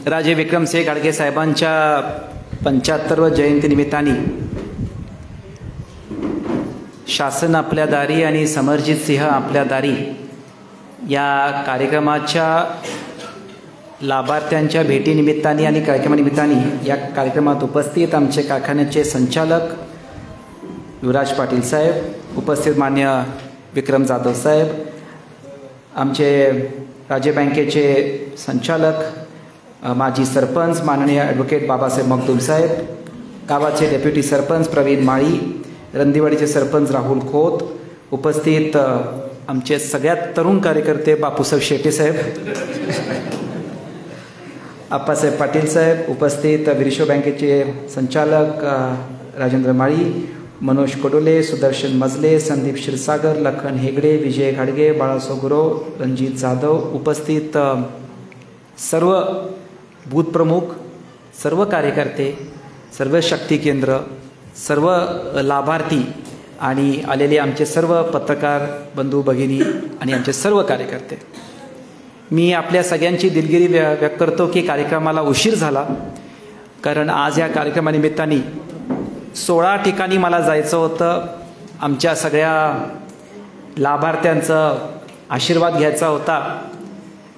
राजे विक्रमसिंह घाडगे साहेबांच्या 75व्या जयंतीनिमित्ताने शासन आपल्या दारी आणि समरजित सिंह आपल्या दारी या कार्यक्रमाच्या लाभार्थ्यांच्या भेटीनिमित्ताने आणि कार्यक्रमानिमित्ताने या कार्यक्रमात उपस्थित आमचे कारखान्याचे संचालक युवराज पाटील साहेब, उपस्थित मान्य विक्रम जाधव साहेब, आमचे राज्य बँकेचे संचालक माजी सरपंच माननीय ॲडव्होकेट बाबासाहेब मगदूम साहेब, गावाचे डेप्युटी सरपंच प्रवीण माळी, रंदीवाडीचे सरपंच राहुल खोत, उपस्थित आमचे सगळ्यात तरुण कार्यकर्ते बापूसाहेब शेटे साहेब, आप्पासाहेब पाटील साहेब, उपस्थित विरिशो बँकेचे संचालक राजेंद्र माळी, मनोज कोडोले, सुदर्शन मजले, संदीप क्षीरसागर, लखन हेगडे, विजय घाडगे, बाळासाहेब गुरव, रणजित जाधव, उपस्थित सर्व बूथ प्रमुख, सर्व कार्यकर्ते, सर्व शक्ती केंद्र, सर्व लाभार्थी आणि आलेले आमचे सर्व पत्रकार बंधू भगिनी आणि आमचे सर्व कार्यकर्ते, मी आपल्या सगळ्यांची दिलगिरी व्यक्त करतो की कार्यक्रमाला उशीर झाला, कारण आज या कार्यक्रमानिमित्ताने 16 ठिकाणी मला जायचं होतं. आमच्या सगळ्या लाभार्थ्यांचं आशीर्वाद घ्यायचा होता.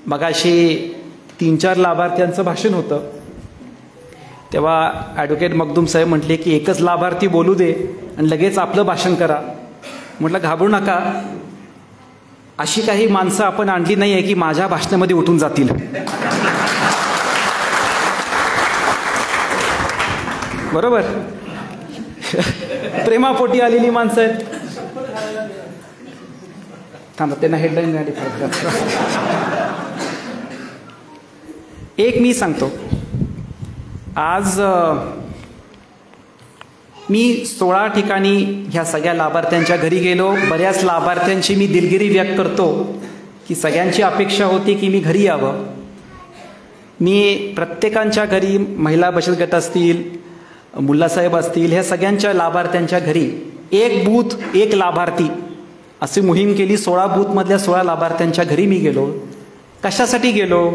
मगाशी 3-4 लाभार्थ्यांचं भाषण होतं, तेव्हा ॲडव्होकेट मगदूम साहेब म्हटले की एकच लाभार्थी बोलू दे आणि लगेच आपलं भाषण करा. म्हटलं घाबरू नका, अशी काही माणसं आपण आणली नाही आहे की माझ्या भाषणामध्ये उठून जातील. बरोबर, प्रेमापोटी आलेली माणसं आहेत. थांबा, त्यांना हेडलाईन मिळाली. एक मी सांगतो, आज मी 16 ठिकाणी ह्या सगळ्या लाभार्थ्यांच्या घरी गेलो. बऱ्याच लाभार्थ्यांची मी दिलगिरी व्यक्त करतो की सगळ्यांची अपेक्षा होती की मी घरी यावं. मी प्रत्येकांच्या घरी, महिला बचत गट असतील, मुल्लासाहेब असतील, ह्या सगळ्यांच्या लाभार्थ्यांच्या घरी एक बूथ एक लाभार्थी अशी मोहीम केली. 16 बूथमधल्या 16 लाभार्थ्यांच्या घरी मी गेलो. कशासाठी गेलो?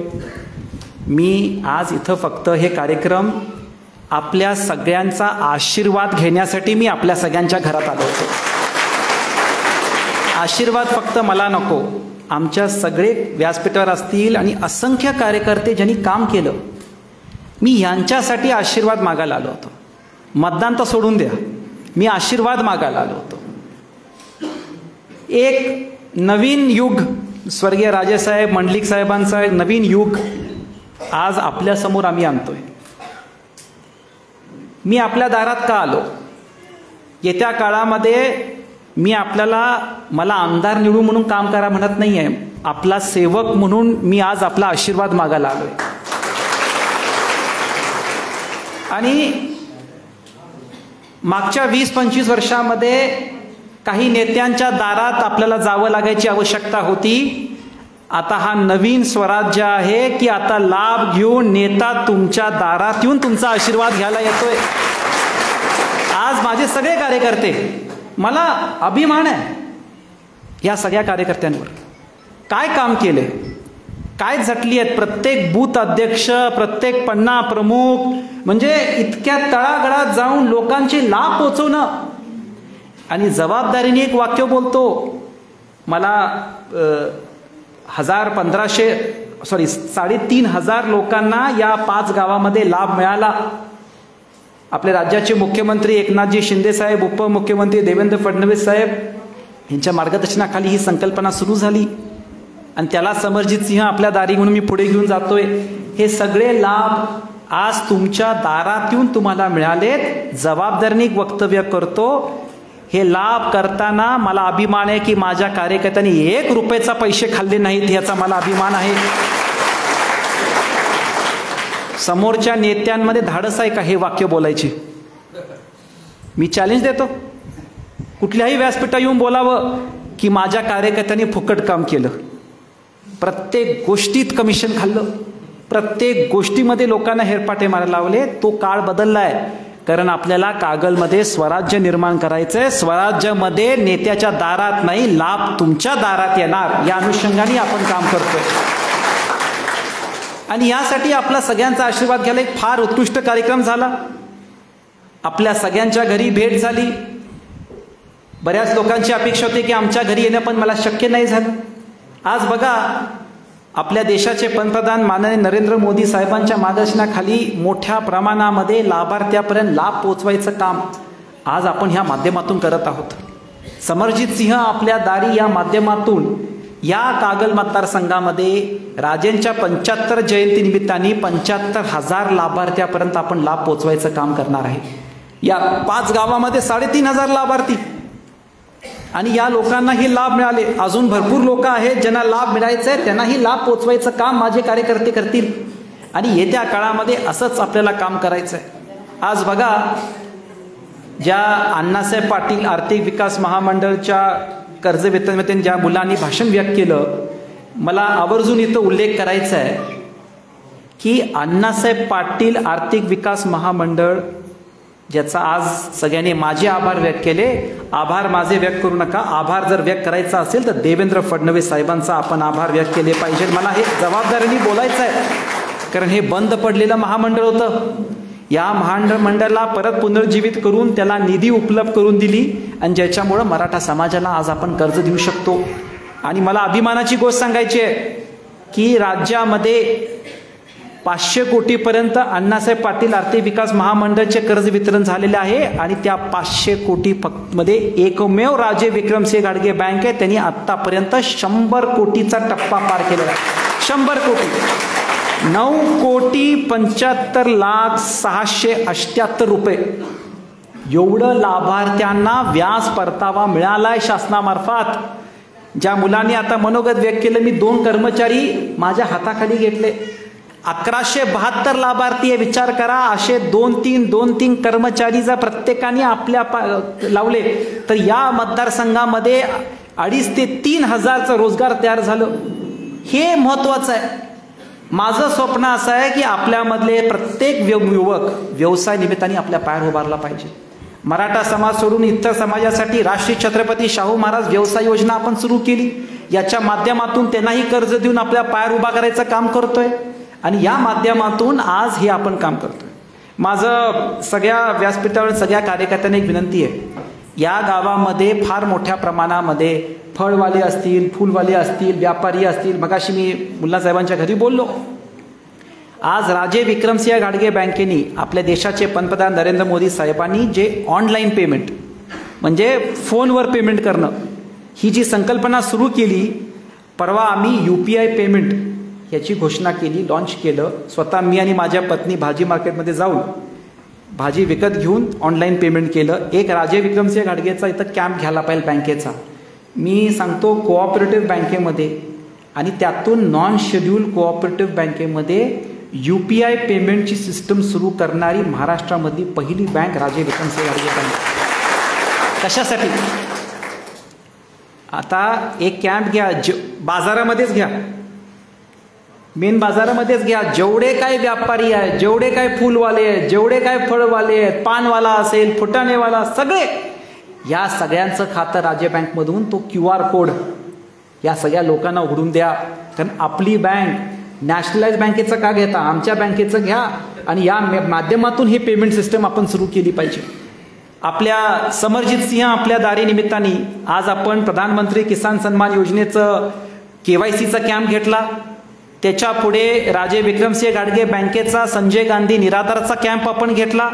मी आज इथं फक्त हे कार्यक्रम आपल्या सगळ्यांचा आशीर्वाद घेण्यासाठी मी आपल्या सगळ्यांच्या घरात आलो होतो. आशीर्वाद फक्त मला नको, आमच्या सगळे व्यासपीठावर असतील आणि असंख्य कार्यकर्ते ज्यांनी काम केलं, मी यांच्यासाठी आशीर्वाद मागायला आलो होतो. मतदान तर सोडून द्या, मी आशीर्वाद मागायला आलो होतो. एक नवीन युग, स्वर्गीय राजेसाहेब मंडलिक साहेबांचा एक नवीन युग आज आपल्यासमोर आम्ही आणतोय. मी आपल्या दारात का आलो? येत्या काळामध्ये मी मला आमदार निवडू म्हणून काम करा म्हणत नाही आहे, आपला सेवक म्हणून मी आज आपला आशीर्वाद मागायला आलोय. आणि मागच्या 20-25 वर्षामध्ये काही नेत्यांच्या दारात आपल्याला जावं लागायची आवश्यकता होती. आता हा नवीन स्वराज्य आहे की आता लाभ घेऊन नेता तुमच्या दारात येऊन तुमचा आशीर्वाद घ्यायला येतोय. आज माझे सगळे कार्यकर्ते, मला अभिमान आहे या सगळ्या कार्यकर्त्यांवर. काय काम केले, काय झटली आहेत. प्रत्येक बूथ अध्यक्ष, प्रत्येक पन्ना प्रमुख, म्हणजे इतक्या तळागाळात जाऊन लोकांचे लाभ पोचवणं. आणि जबाबदारीने एक वाक्य बोलतो, मला 3,500 लोकांना या 5 गावामध्ये लाभ मिळाला. आपले राज्याचे मुख्यमंत्री एकनाथजी शिंदे साहेब, उपमुख्यमंत्री देवेंद्र फडणवीस साहेब यांच्या मार्गदर्शनाखाली ही संकल्पना सुरू झाली आणि त्याला समरजित सिंह आपल्या दारी म्हणून मी पुढे घेऊन जातोय. हे सगळे लाभ आज तुमच्या दारात येऊन तुम्हाला मिळालेत. जबाबदारीने वक्तव्य करतो, हे लाभ करताना मला अभिमान आहे की माझ्या कार्यकर्त्यांनी 1 रुपयाचा पैसे खाल्ले नाहीत, याचा मला अभिमान आहे. समोरच्या नेत्यांमध्ये धाडस आहे का हे वाक्य बोलायची? मी चॅलेंज देतो, कुठल्याही व्यासपीठावर येऊन बोलावं की माझ्या कार्यकर्त्यांनी फुकट काम केलं, प्रत्येक गोष्टीत कमिशन खाल्लं, प्रत्येक गोष्टीमध्ये लोकांना हेरपाटे मारायला लावले. तो काळ बदललाय, कारण आपल्याला कागलमध्ये स्वराज्य निर्माण करायचंय. स्वराज्यामध्ये नेत्याच्या दारात नाही, लाभ तुमच्या दारात येणार, या अनुषंगाने आपण काम करतोय. आणि यासाठी आपला सगळ्यांचा आशीर्वाद घ्यायला एक फार उत्कृष्ट कार्यक्रम झाला. आपल्या सगळ्यांच्या घरी भेट झाली. बऱ्याच लोकांची अपेक्षा होती की आमच्या घरी येणं, पण मला शक्य नाही झालं. आज बघा, आपल्या देशाचे पंतप्रधान माननीय नरेंद्र मोदी साहेबांच्या मार्गदर्शनाखाली मोठ्या प्रमाणामध्ये लाभार्थ्यापर्यंत लाभ पोहोचवायचं काम आज आपण ह्या माध्यमातून करत आहोत. समरजित सिंह आपल्या दारी या माध्यमातून या कागल मतदारसंघामध्ये राजेंच्या 75 जयंती निमित्ताने 75,000 लाभार्थ्यापर्यंत आपण लाभ पोहोचवायचं काम करणार आहे. या 5 गावामध्ये 3,500 लाभार्थी, आणि या लोकांनाही लाभ मिळाले. अजून भरपूर लोक आहेत ज्यांना लाभ मिळायचा आहे, त्यांनाही लाभ पोचवायचं काम माझे कार्यकर्ते करतील. आणि येत्या काळामध्ये असंच आपल्याला काम करायचं आहे. आज बघा, ज्या अण्णासाहेब पाटील आर्थिक विकास महामंडळच्या कर्ज वितरणामध्ये ज्या मुलांनी भाषण व्यक्त केलं, मला आवर्जून इथं उल्लेख करायचा आहे की अण्णासाहेब पाटील आर्थिक विकास महामंडळ ज्याचा आज सगळ्यांनी माझे आभार व्यक्त केले. आभार माझे व्यक्त करू नका. आभार जर व्यक्त करायचा असेल तर देवेंद्र फडणवीस साहेबांचा आपण आभार व्यक्त केले पाहिजे. मला हे जबाबदारीने बोलायचं आहे, कारण हे बंद पडलेलं महामंडळ होतं. या महामंडळाला परत पुनर्जीवित करून त्याला निधी उपलब्ध करून दिली, आणि ज्याच्यामुळं मराठा समाजाला आज आपण कर्ज देऊ शकतो. आणि मला अभिमानाची गोष्ट सांगायची आहे की राज्यामध्ये 500 कोटीपर्यंत अण्णासाहेब पाटील आर्थिक विकास महामंडळचे कर्ज वितरण झालेले आहे. आणि त्या 500 कोटी मध्ये एकमेव राजे विक्रमसिंह घाडगे बँक आहे, त्यांनी आतापर्यंत 100 कोटीचा टप्पा पार केलेला आहे. 100 कोटी, 9,75,06,78 रुपये एवढं लाभार्थ्यांना व्याज परतावा मिळालाय शासनामार्फत. ज्या मुलांनी आता मनोगत व्यक्त केलं, मी 2 कर्मचारी माझ्या हाताखाली घेतले. 1172 लाभार्थी आहे. विचार करा, असे 2-3 कर्मचारी जर प्रत्येकाने आपल्या लावले तर या मतदारसंघामध्ये 2,500 ते 3,000चं रोजगार तयार झालं. हे महत्वाचं आहे. माझं स्वप्न असं आहे की आपल्यामधले प्रत्येक युवक व्यवसाय निमित्ताने आपल्या पायावर उभारला पाहिजे. मराठा समाज सोडून इतर समाजासाठी राष्ट्रीय छत्रपती शाहू महाराज व्यवसाय योजना आपण सुरू केली. याच्या माध्यमातून त्यांनाही कर्ज देऊन आपल्या पायावर उभा करायचं काम करतोय, आणि या माध्यमातून आज हे आपण काम करतोय. माझं सगळ्या व्यासपीठावर सगळ्या कार्यकर्त्यांना एक विनंती आहे, या गावामध्ये फार मोठ्या प्रमाणामध्ये फळवाले असतील, फुलवाले असतील, व्यापारी असतील. मगाशी मी मुल्ला साहेबांच्या घरी बोललो. आज राजे विक्रमसिंह घाडगे बँकेने आपल्या देशाचे पंतप्रधान नरेंद्र मोदी साहेबांनी जे ऑनलाईन पेमेंट म्हणजे फोनवर पेमेंट करणं ही जी संकल्पना सुरू केली, परवा आम्ही UPI पेमेंट याची घोषणा केली, लॉन्च केलं. स्वतः मी आणि माझ्या पत्नी भाजी मार्केटमध्ये जाऊन भाजी विकत घेऊन ऑनलाईन पेमेंट केलं. एक राजे विक्रमसिंह घाडगेचा इथं कॅम्प घ्यायला पाहिजे बँकेचा. मी सांगतो, कोऑपरेटिव्ह बँकेमध्ये आणि त्यातून नॉन शेड्यूल कोऑपरेटिव्ह बँकेमध्ये UPI पेमेंटची सिस्टम सुरू करणारी महाराष्ट्रामधली पहिली बँक राजे विक्रमसिंह घाडगे बँक. कशासाठी? आता एक कॅम्प घ्या, बाजारामध्येच घ्या, मेन बाजारामध्येच घ्या. जेवढे काय व्यापारी आहेत, जेवढे काय फुलवाले आहेत, जेवढे काय फळवाले आहेत, पानवाला असेल, फुटाणेवाला, सगळे, या सगळ्यांचं खातं राज्य बँकमधून तो QR कोड या सगळ्या लोकांना उघडून द्या. कारण आपली बँक नॅशनलाइज बँकेचं का घेता, आमच्या बँकेचं घ्या, आणि या माध्यमातून ही पेमेंट सिस्टम आपण सुरू केली पाहिजे. आपल्या समरजित सिंह आपल्या दारी निमित्ताने आज आपण प्रधानमंत्री किसान सन्मान योजनेचं KYCचा कॅम्प घेतला. त्याच्या पुढे राजे विक्रमसिंह घाडगे बँकेचा संजय गांधी निराधारचा कॅम्प आपण घेतला.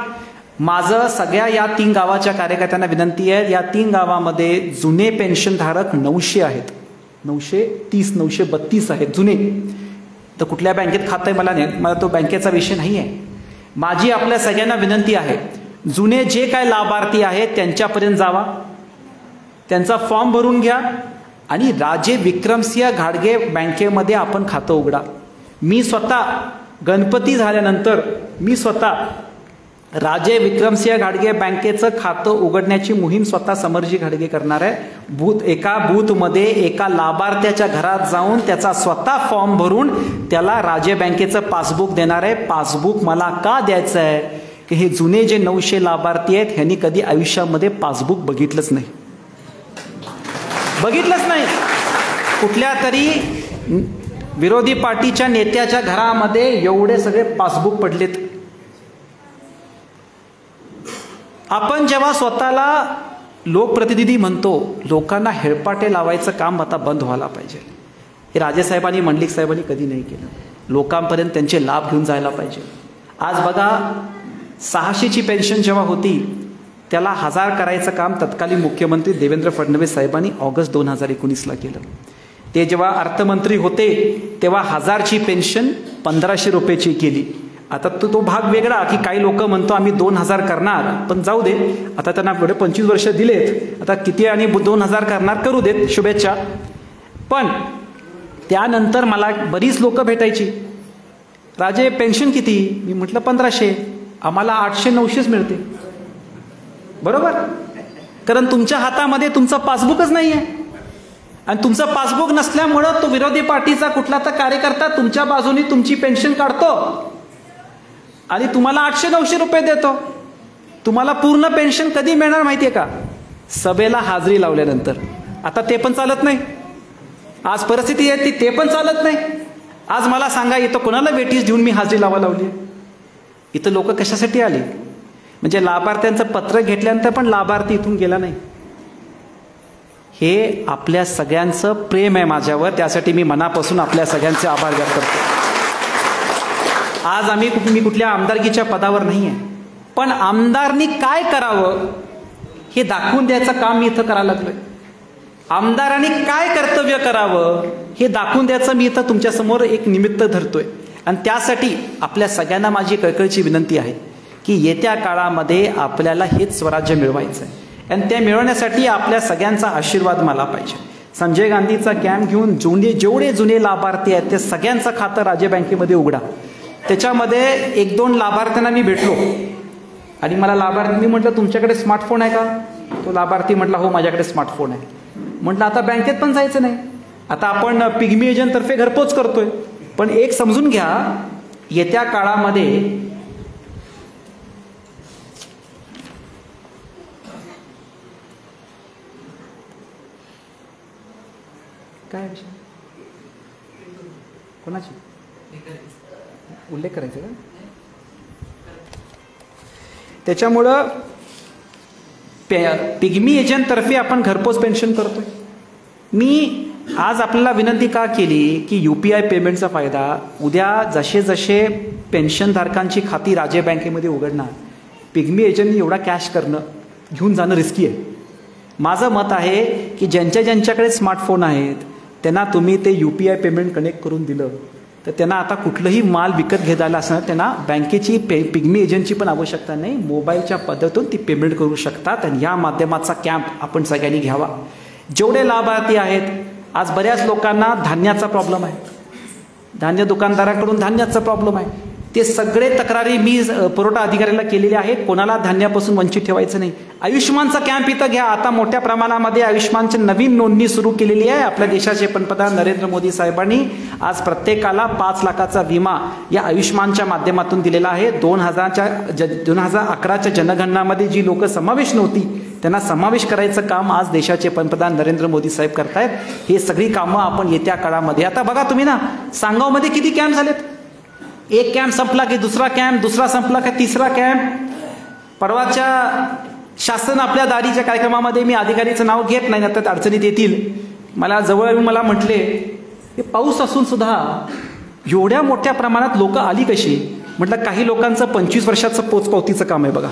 माझं सगळ्या या 3 गावाच्या कार्यकर्त्यांना विनंती आहे, या 3 गावामध्ये जुने पेन्शनधारक 900 आहेत, 930, 932 आहेत जुने. तर कुठल्या बँकेत खातं आहे मला तो बँकेचा विषय नाही आहे. माझी आपल्या सगळ्यांना विनंती आहे, जुने जे काय लाभार्थी आहेत त्यांच्यापर्यंत जावा, त्यांचा फॉर्म भरून घ्या आणि राजे विक्रमसिंह घाडगे बँकेमध्ये आपण खातं उघडा. मी स्वतः गणपती झाल्यानंतर राजे विक्रमसिंह घाडगे बँकेचं खातं उघडण्याची मोहीम स्वतः समरजी घाडगे करणार आहे. एका बूथमध्ये एका लाभार्थ्याच्या घरात जाऊन त्याचा स्वतः फॉर्म भरून त्याला राजे बँकेचं पासबुक देणार आहे. पासबुक मला का द्यायचं आहे की हे जुने जे 900 लाभार्थी आहेत ह्यांनी कधी आयुष्यामध्ये पासबुक बघितलंच नाही. कुठल्या तरी विरोधी पार्टीच्या नेत्याच्या घरामध्ये एवढे सगळे पासबुक पडलेत. आपण जेव्हा स्वतःला लोकप्रतिनिधी म्हणतो, लोकांना हेळपाटे लावायचं काम आता बंद व्हायला पाहिजे. हे राजेसाहेबांनी, मंडलिक साहेबांनी कधी नाही केलं. लोकांपर्यंत त्यांचे लाभ घेऊन जायला पाहिजे. आज बघा, 600ची पेन्शन जेव्हा होती त्याला 1000 करायचं काम तत्कालीन मुख्यमंत्री देवेंद्र फडणवीस साहेबांनी ऑगस्ट 2019ला केलं. ते जेव्हा अर्थमंत्री होते तेव्हा 1000ची पेन्शन 1500 रुपयाची केली. आता तो भाग वेगळा की काही लोक म्हणतो आम्ही 2000 करणार, पण जाऊ दे, आता त्यांना पुढे 25 वर्ष दिलेत, आता किती आणि 2000 करणार, करू देत, शुभेच्छा. पण त्यानंतर मला बरीच लोक भेटायची, राजे पेन्शन किती? मी म्हटलं 1500. आम्हाला 800-900 मिळते. बरोबर, कारण तुमच्या हातामध्ये तुमचं पासबुकच नाही आहे. आणि तुमचं पासबुक नसल्यामुळं तो विरोधी पार्टीचा कुठला तर कार्यकर्ता तुमच्या बाजूने तुमची पेन्शन काढतो आणि तुम्हाला 800-900 रुपये देतो. तुम्हाला पूर्ण पेन्शन कधी मिळणार माहितीये का? सभेला हाजरी लावल्यानंतर. आता ते पण चालत नाही. आज परिस्थिती आहे ती, ते पण चालत नाही. आज मला सांगा, इथं कोणाला वेटीस देऊन मी हाजरी लावली? इथं लोक कशासाठी आले? म्हणजे लाभार्थ्यांचं पत्र घेतल्यानंतर पण लाभार्थी इथून गेला नाही. हे आपल्या सगळ्यांचं प्रेम आहे माझ्यावर, त्यासाठी मी मनापासून आपल्या सगळ्यांचे आभार व्यक्त करतो. आज मी कुठल्या आमदारकीच्या पदावर नाही आहे, पण आमदारनी काय करावं हे दाखवून द्यायचं काम मी इथं करायला लागलोय. आमदारांनी काय कर्तव्य करावं हे दाखवून द्यायचं मी इथं तुमच्यासमोर एक निमित्त धरतोय. आणि त्यासाठी आपल्या सगळ्यांना माझी कळकळीची विनंती आहे की येत्या काळामध्ये आपल्याला हेच स्वराज्य मिळवायचं आहे. आणि ते मिळवण्यासाठी आपल्या सगळ्यांचा आशीर्वाद मला पाहिजे. संजय गांधीचा कॅम्प घेऊन जेवढे जुने लाभार्थी आहेत ते सगळ्यांचं खातं राज्य बँकेमध्ये उघडा. त्याच्यामध्ये 1-2 लाभार्थ्यांना मी भेटलो आणि मला लाभार्थी, मी म्हटलं तुमच्याकडे स्मार्टफोन आहे का? तो लाभार्थी म्हटला हो माझ्याकडे स्मार्टफोन आहे. म्हटलं आता बँकेत पण जायचं नाही, आता आपण पिग्मी एजंटतर्फे घरपोच करतोय. पण एक समजून घ्या, येत्या काळामध्ये काय विषय, कोणाची उल्लेख करायचा का? त्याच्यामुळं पिग्मी एजंटतर्फे आपण घरपोच पेन्शन करतोय. मी आज आपल्याला विनंती का केली की UPI पेमेंटचा फायदा उद्या जसे जसे पेन्शनधारकांची खाती राज्य बँकेमध्ये उघडणार, पिग्मी एजंटनी एवढा कॅश घेऊन जाणं रिस्की आहे. माझं मत आहे की ज्यांच्याकडे स्मार्टफोन आहेत त्यांना तुम्ही ते UPI पेमेंट कनेक्ट करून दिलं तर त्यांना आता कुठलंही माल विकत घेतायला असणार, त्यांना बँकेची पिग्मी एजंटची पण आवश्यकता नाही. मोबाईलच्या पद्धतीतून ती पेमेंट करू शकतात. आणि या माध्यमाचा कॅम्प आपण सगळ्यांनी घ्यावा. जेवढे लाभार्थी आहेत, आज बऱ्याच लोकांना धान्याचा प्रॉब्लेम आहे, धान्य दुकानदाराकडून धान्याचा प्रॉब्लेम आहे. ते सगळे तक्रारी मी पुरवठा अधिकाऱ्याला केलेले आहेत. कोणाला धान्यापासून वंचित ठेवायचं नाही. आयुष्यमानचा कॅम्प इथं घ्या. आता मोठ्या प्रमाणामध्ये आयुष्यमानची नवीन नोंदणी सुरू केलेली आहे. आपल्या देशाचे पंतप्रधान नरेंद्र मोदी साहेबांनी आज प्रत्येकाला 5 लाखाचा विमा या आयुष्यमानच्या माध्यमातून दिलेला आहे. 2011च्या जनगणनामध्ये जी लोक समावेश नव्हती त्यांना समावेश करायचं काम आज देशाचे पंतप्रधान नरेंद्र मोदी साहेब करतायत. हे सगळी कामं आपण येत्या काळामध्ये, आता बघा तुम्ही ना, सांगावमध्ये किती कॅम्प झालेत. एक कॅम्प संपला की दुसरा कॅम्प, दुसरा संपला की तिसरा कॅम्प. परवाच्या शासन आपल्या दारीच्या कार्यक्रमामध्ये मी अधिकारीचं नाव घेत नाही, आता अडचणीत येतील. मला म्हटले की पाऊस असून सुद्धा एवढ्या मोठ्या प्रमाणात लोक आली कशी? म्हटलं काही लोकांचं 25 वर्षाचं पोचपावतीचं काम आहे बघा.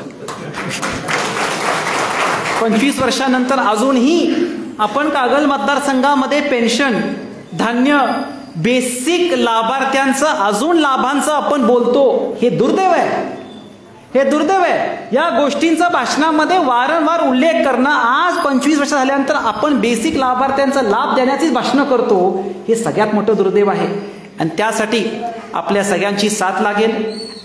25 वर्षानंतर अजूनही आपण कागल मतदारसंघामध्ये पेन्शन, धान्य, बेसिक लाभार्थ्यांचं अजून लाभांचं आपण बोलतो. हे दुर्दैव आहे, हे दुर्दैव आहे. या गोष्टींचा भाषणामध्ये वारंवार उल्लेख करणं, आज 25 वर्ष झाल्यानंतर आपण बेसिक लाभार्थ्यांचा लाभ देण्याचीच भाषणं करतो, हे सगळ्यात मोठं दुर्दैव आहे. आणि त्यासाठी आपल्या सगळ्यांची साथ लागेल.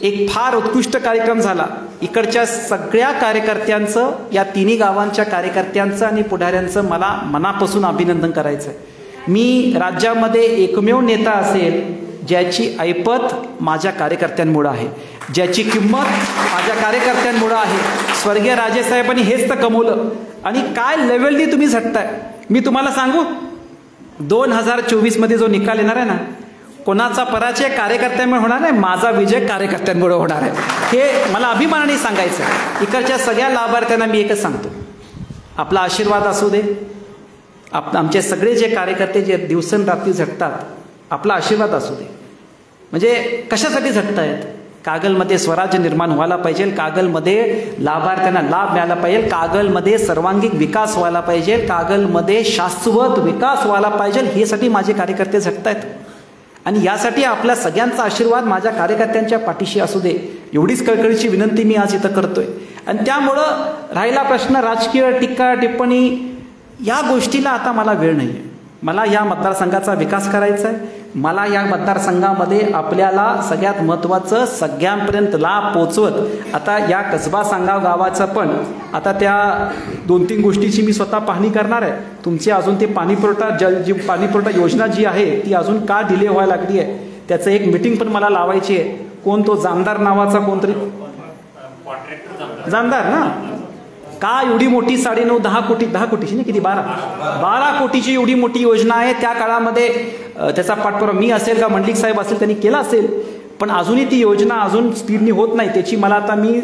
एक फार उत्कृष्ट कार्यक्रम झाला. इकडच्या सगळ्या कार्यकर्त्यांचं, या तिन्ही गावांच्या कार्यकर्त्यांचं आणि पुढाऱ्यांचं मला मनापासून अभिनंदन करायचं आहे. मी राज्यामध्ये एकमेव नेता असेल ज्याची ऐपत माझ्या कार्यकर्त्यांमुळे आहे, ज्याची किंमत माझ्या कार्यकर्त्यांमुळे आहे. स्वर्गीय राजेसाहेबांनी हेच तर कमवलं. आणि काय लेवलनी तुम्ही झटताय. मी तुम्हाला सांगू, 2024 मध्ये जो निकाल येणार आहे ना, कोणाचा पराजय कार्यकर्त्यांमुळे होणार नाही, माझा विजय कार्यकर्त्यांमुळे होणार आहे, हे मला अभिमानाने सांगायचं आहे. इकडच्या सगळ्या लाभार्थ्यांना मी एकच सांगतो, आपला आशीर्वाद असू दे. आमचे सगळे जे कार्यकर्ते जे दिवसरात्री झटतात, आपला आशीर्वाद असू दे. म्हणजे कशासाठी झटतायत? कागलमध्ये स्वराज्य निर्माण व्हायला पाहिजे, कागलमध्ये लाभार्थ्यांना लाभ मिळाला पाहिजे, कागलमध्ये सर्वांगीण विकास व्हायला पाहिजे, कागलमध्ये शाश्वत विकास व्हायला पाहिजे, हे साठी माझे कार्यकर्ते झटतायत. आणि यासाठी आपल्या सगळ्यांचा आशीर्वाद माझ्या कार्यकर्त्यांच्या पाठीशी असू दे, एवढीच कळकळीची विनंती मी आज इथं करतोय. आणि त्यामुळं राहिला प्रश्न राजकीय टीका टिप्पणी, या गोष्टीला आता मला वेळ नाही आहे. मला या मतदारसंघाचा विकास करायचा आहे. मला या मतदारसंघामध्ये आपल्याला सगळ्यात महत्त्वाचं सगळ्यांपर्यंत लाभ पोचवत, आता या कसबा सांगाव गावाचं पण आता त्या 2-3 गोष्टीची मी स्वतः पाहणी करणार आहे. तुमची अजून ते पाणीपुरवठा योजना जी आहे ती अजून का डिले व्हायला लागली आहे, त्याचं एक मीटिंग पण मला लावायची आहे. कोण तो जामदार नावाचा कोणतरी जामदार ना, का एवढी मोठी 9.5-10 कोटी, 10 कोटीची नाही किती 12 कोटीची एवढी मोठी योजना आहे. त्या काळामध्ये त्याचा पाठपुरावा मी असेल का मंडलिक साहेब असेल त्यांनी केला असेल, पण अजूनही ती योजना अजून स्पीडनी होत नाही. त्याची मला आता मी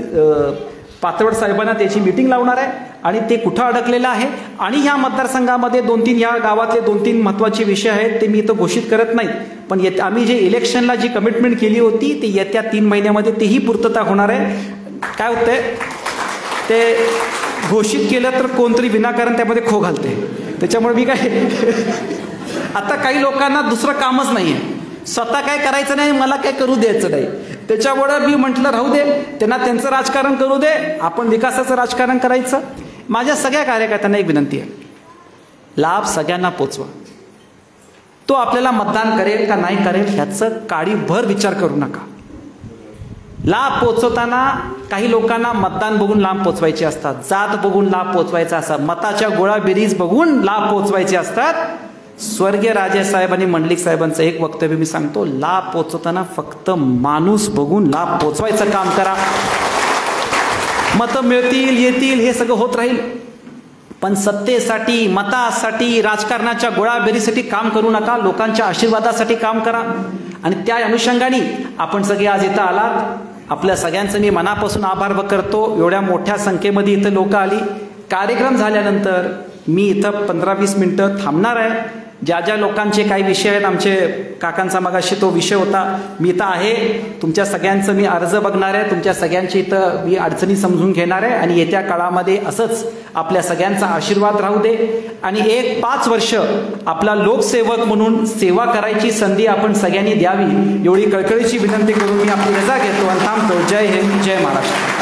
पातवड साहेबांना त्याची मीटिंग लावणार आहे आणि ते कुठं अडकलेलं आहे. आणि ह्या मतदारसंघामध्ये 2-3 या गावातले 2-3 महत्त्वाचे विषय आहेत, ते मी इथं घोषित करत नाही, पण आम्ही जे इलेक्शनला जी कमिटमेंट केली होती ते येत्या 3 महिन्यामध्ये तेही पूर्तता होणार आहे. काय होतंय ते घोषित केलं तर कोणतरी विनाकारण त्यामध्ये खो घालते. त्याच्यामुळे मी काय आता काही लोकांना दुसरं कामच नाही आहे, स्वतः काय करायचं नाही, मला काय करू द्यायचं नाही. त्याच्यामुळे मी म्हटलं राहू दे, त्यांना त्यांचं राजकारण करू दे, आपण विकासाचं राजकारण करायचं. माझ्या सगळ्या कार्यकर्त्यांना एक विनंती आहे, लाभ सगळ्यांना पोचवा. तो आपल्याला मतदान करेल का नाही करेल ह्याचं काडीभर विचार करू नका. लाभ पोचवताना काही लोकांना मतदान बघून लाभ पोचवायचे असतात, जात बघून लाभ पोचवायचा असतात, मताच्या गोळाबेरीज बघून लाभ पोचवायचे असतात. स्वर्गीय राजेसाहेब आणि मंडलिक साहेबांचं एक वक्तव्य मी सांगतो, लाभ पोचवताना फक्त माणूस बघून लाभ पोचवायचं काम करा. मतं मिळतील येतील हे सगळं होत राहील, पण सत्तेसाठी मतासाठी राजकारणाच्या गोळाबेरीसाठी काम करू नका, लोकांच्या आशीर्वादासाठी काम करा. आणि त्या अनुषंगाने आपण सगळे आज इथं आलात, आपल्या सगळ्यांचं मी मनापासून आभार करतो. एवढ्या मोठ्या संख्येमध्ये इथं लोक आली. कार्यक्रम झाल्यानंतर मी इथं 15-20 मिनिटं थांबणार आहे. ज्या ज्या लोकांचे काही विषय आहेत, आमचे काकांचा मगाशी तो विषय होता, मी इथं आहे. तुमच्या सगळ्यांचं मी अर्ज बघणार आहे, तुमच्या सगळ्यांची इथं मी अडचणी समजून घेणार आहे. आणि येत्या काळामध्ये असंच आपल्या सगळ्यांचा आशीर्वाद राहू दे आणि 5 वर्ष आपला लोकसेवक म्हणून सेवा करायची संधी आपण सगळ्यांनी द्यावी, एवढी कळकळीची विनंती करून मी आपली रजा घेतो आणि थांबतो. जय हिंद, जय महाराष्ट्र.